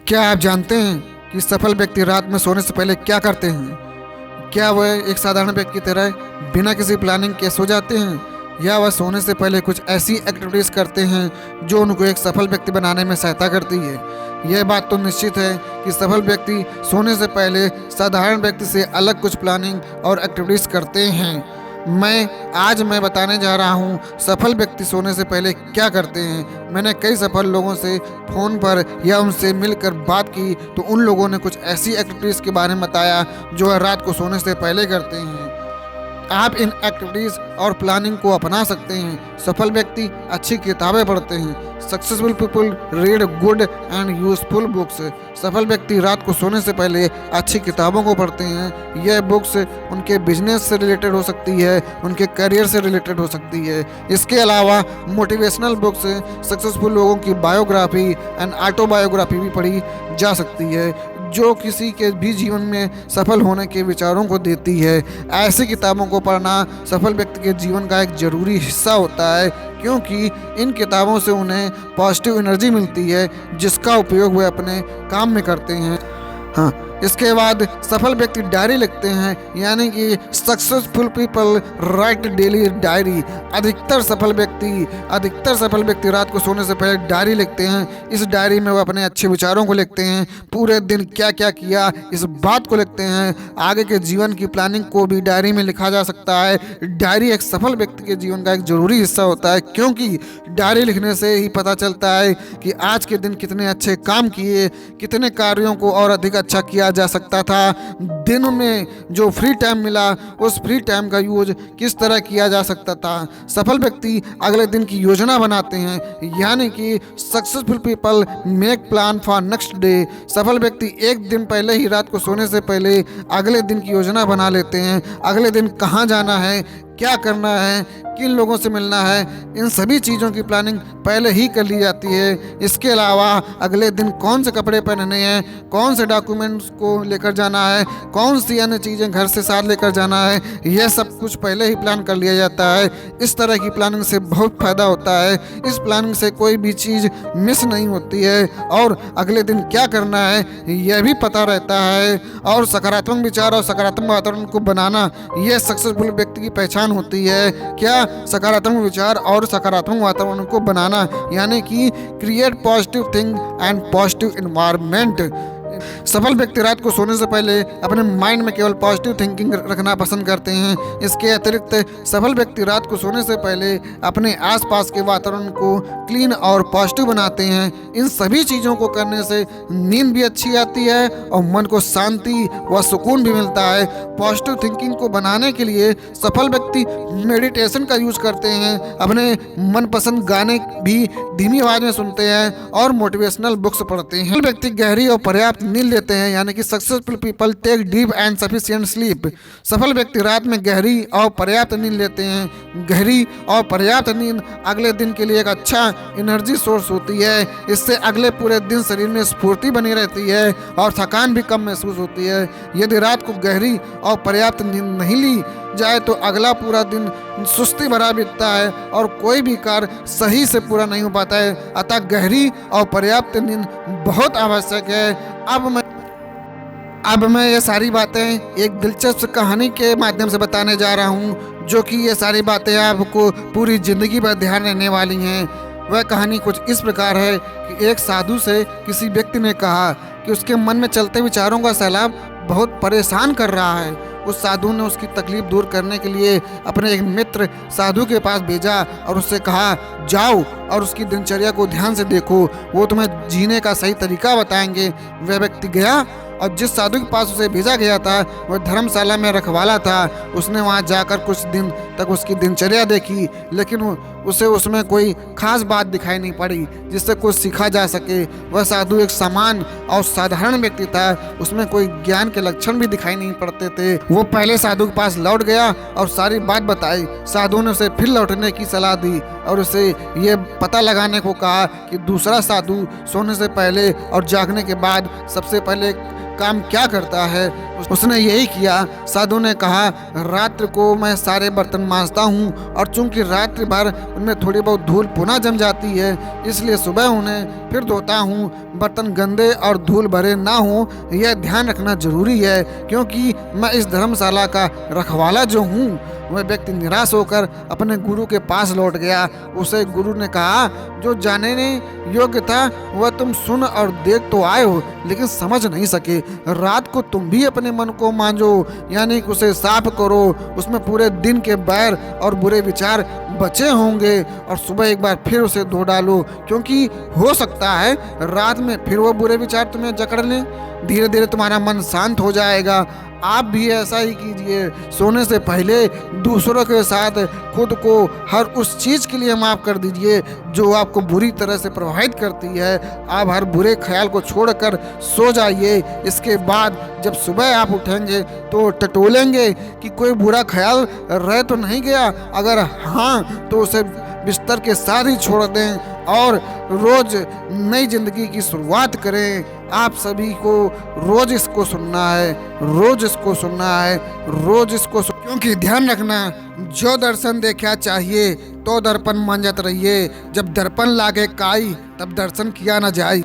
क्या आप जानते हैं कि सफल व्यक्ति रात में सोने से पहले क्या करते हैं? क्या वह एक साधारण व्यक्ति की तरह बिना किसी प्लानिंग के सो जाते हैं, या वह सोने से पहले कुछ ऐसी एक्टिविटीज़ करते हैं जो उनको एक सफल व्यक्ति बनाने में सहायता करती है? यह बात तो निश्चित है कि सफल व्यक्ति सोने से पहले साधारण व्यक्ति से अलग कुछ प्लानिंग और एक्टिविटीज़ करते हैं। मैं बताने जा रहा हूँ सफल व्यक्ति सोने से पहले क्या करते हैं। मैंने कई सफल लोगों से फ़ोन पर या उनसे मिलकर बात की तो उन लोगों ने कुछ ऐसी एक्टिविटीज़ के बारे में बताया जो वह रात को सोने से पहले करते हैं। आप इन एक्टिविटीज़ और प्लानिंग को अपना सकते हैं। सफल व्यक्ति अच्छी किताबें पढ़ते हैं। Successful people read good and useful books. सफल व्यक्ति रात को सोने से पहले अच्छी किताबों को पढ़ते हैं। यह बुक्स उनके बिजनेस से रिलेटेड हो सकती है, उनके करियर से रिलेटेड हो सकती है। इसके अलावा मोटिवेशनल बुक्स, सक्सेसफुल लोगों की बायोग्राफी एंड ऑटोबायोग्राफी भी पढ़ी जा सकती है जो किसी के भी जीवन में सफल होने के विचारों को देती है। ऐसी किताबों को पढ़ना सफल व्यक्ति के जीवन का एक ज़रूरी हिस्सा होता है, क्योंकि इन किताबों से उन्हें पॉजिटिव एनर्जी मिलती है जिसका उपयोग वे अपने काम में करते हैं। हाँ, इसके बाद सफल व्यक्ति डायरी लिखते हैं, यानी कि successful people right daily diary. अधिकतर सफल व्यक्ति रात को सोने से पहले डायरी लिखते हैं। इस डायरी में वो अपने अच्छे विचारों को लिखते हैं, पूरे दिन क्या क्या किया इस बात को लिखते हैं। आगे के जीवन की प्लानिंग को भी डायरी में लिखा जा सकता है। डायरी एक सफल व्यक्ति के जीवन का एक ज़रूरी हिस्सा होता है, क्योंकि डायरी लिखने से ही पता चलता है कि आज के दिन कितने अच्छे काम किए, कितने कार्यों को और अधिक अच्छा किया जा सकता था। दिन में जो फ्री टाइम मिला उस फ्री टाइम का यूज किस तरह किया जा सकता था। सफल व्यक्ति अगले दिन की योजना बनाते हैं, यानी कि successful people make plan for next day. सफल व्यक्ति एक दिन पहले ही रात को सोने से पहले अगले दिन की योजना बना लेते हैं। अगले दिन कहाँ जाना है, क्या करना है, किन लोगों से मिलना है, इन सभी चीज़ों की प्लानिंग पहले ही कर ली जाती है। इसके अलावा अगले दिन कौन से कपड़े पहनने हैं, कौन से डॉक्यूमेंट्स को लेकर जाना है, कौन सी अन्य चीज़ें घर से साथ लेकर जाना है, यह सब कुछ पहले ही प्लान कर लिया जाता है। इस तरह की प्लानिंग से बहुत फ़ायदा होता है। इस प्लानिंग से कोई भी चीज़ मिस नहीं होती है और अगले दिन क्या करना है यह भी पता रहता है। और सकारात्मक विचार और सकारात्मक वातावरण को बनाना यह सक्सेसफुल व्यक्ति की पहचान होती है। क्या सकारात्मक विचार और सकारात्मक वातावरण को बनाना, यानी कि create positive thing and positive environment. सफल व्यक्ति रात को सोने से पहले अपने माइंड में केवल पॉजिटिव थिंकिंग रखना पसंद करते हैं। इसके अतिरिक्त सफल व्यक्ति रात को सोने से पहले अपने आसपास के वातावरण को क्लीन और पॉजिटिव बनाते हैं। इन सभी चीज़ों को करने से नींद भी अच्छी आती है और मन को शांति व सुकून भी मिलता है। पॉजिटिव थिंकिंग को बनाने के लिए सफल व्यक्ति मेडिटेशन का यूज करते हैं, अपने मनपसंद गाने भी धीमी आवाज़ में सुनते हैं और मोटिवेशनल बुक्स पढ़ते हैं। व्यक्ति गहरी और पर्याप्त नींद लेते हैं, यानी कि successful people take deep and sufficient sleep. सफल व्यक्ति रात में गहरी और पर्याप्त नींद लेते हैं। गहरी और पर्याप्त नींद अगले दिन के लिए एक अच्छा एनर्जी सोर्स होती है। इससे अगले पूरे दिन शरीर में स्फूर्ति बनी रहती है और थकान भी कम महसूस होती है। यदि रात को गहरी और पर्याप्त नींद नहीं ली जाए तो अगला पूरा दिन सुस्ती भरा बीतता है और कोई भी कार्य सही से पूरा नहीं हो पाता है। अतः गहरी और पर्याप्त नींद बहुत आवश्यक है। अब मैं ये सारी बातें एक दिलचस्प कहानी के माध्यम से बताने जा रहा हूँ, जो कि ये सारी बातें आपको पूरी ज़िंदगी पर ध्यान रहने वाली हैं। वह कहानी कुछ इस प्रकार है कि एक साधु से किसी व्यक्ति ने कहा कि उसके मन में चलते विचारों का सैलाब बहुत परेशान कर रहा है। उस साधु ने उसकी तकलीफ दूर करने के लिए अपने एक मित्र साधु के पास भेजा और उससे कहा, जाओ और उसकी दिनचर्या को ध्यान से देखो, वो तुम्हें जीने का सही तरीका बताएंगे। वह व्यक्ति गया और जिस साधु के पास उसे भेजा गया था वह धर्मशाला में रखवाला था। उसने वहां जाकर कुछ दिन तक उसकी दिनचर्या देखी, लेकिन उसे उसमें कोई खास बात दिखाई नहीं पड़ी जिससे कुछ सीखा जा सके। वह साधु एक सामान्य और साधारण व्यक्ति था, उसमें कोई ज्ञान के लक्षण भी दिखाई नहीं पड़ते थे। वो पहले साधु के पास लौट गया और सारी बात बताई। साधु ने उसे फिर लौटने की सलाह दी और उसे ये पता लगाने को कहा कि दूसरा साधु सोने से पहले और जागने के बाद सबसे पहले काम क्या करता है। उसने यही किया। साधु ने कहा, रात्रि को मैं सारे बर्तन मांजता हूँ और चूंकि रात्रि भर उनमें थोड़ी बहुत धूल पुनः जम जाती है, इसलिए सुबह उन्हें फिर धोता हूँ। बर्तन गंदे और धूल भरे ना हो, यह ध्यान रखना जरूरी है, क्योंकि मैं इस धर्मशाला का रखवाला जो हूँ। वह व्यक्ति निराश होकर अपने गुरु के पास लौट गया। उसे गुरु ने कहा, जो जानने योग्य था वह तुम सुन और देख तो आए हो, लेकिन समझ नहीं सके। रात को तुम भी अपने मन को मांजो, यानी कि उसे साफ करो। उसमें पूरे दिन के बैर और बुरे विचार बचे होंगे, और सुबह एक बार फिर उसे धो डालो, क्योंकि हो सकता है रात में फिर वो बुरे विचार तुम्हें जकड़ लें। धीरे धीरे तुम्हारा मन शांत हो जाएगा। आप भी ऐसा ही कीजिए। सोने से पहले दूसरों के साथ खुद को हर उस चीज़ के लिए माफ़ कर दीजिए जो आपको बुरी तरह से प्रभावित करती है। आप हर बुरे ख्याल को छोड़कर सो जाइए। इसके बाद जब सुबह आप उठेंगे तो टटोलेंगे कि कोई बुरा ख्याल रह तो नहीं गया। अगर हाँ, तो उसे बिस्तर के साथ ही छोड़ दें और रोज नई जिंदगी की शुरुआत करें। आप सभी को रोज इसको सुनना है, रोज इसको सुनना है, रोज इसको क्योंकि ध्यान रखना, जो दर्शन देखा चाहिए तो दर्पण मांजत रहिए। जब दर्पण लागे काई, तब दर्शन किया न जाए।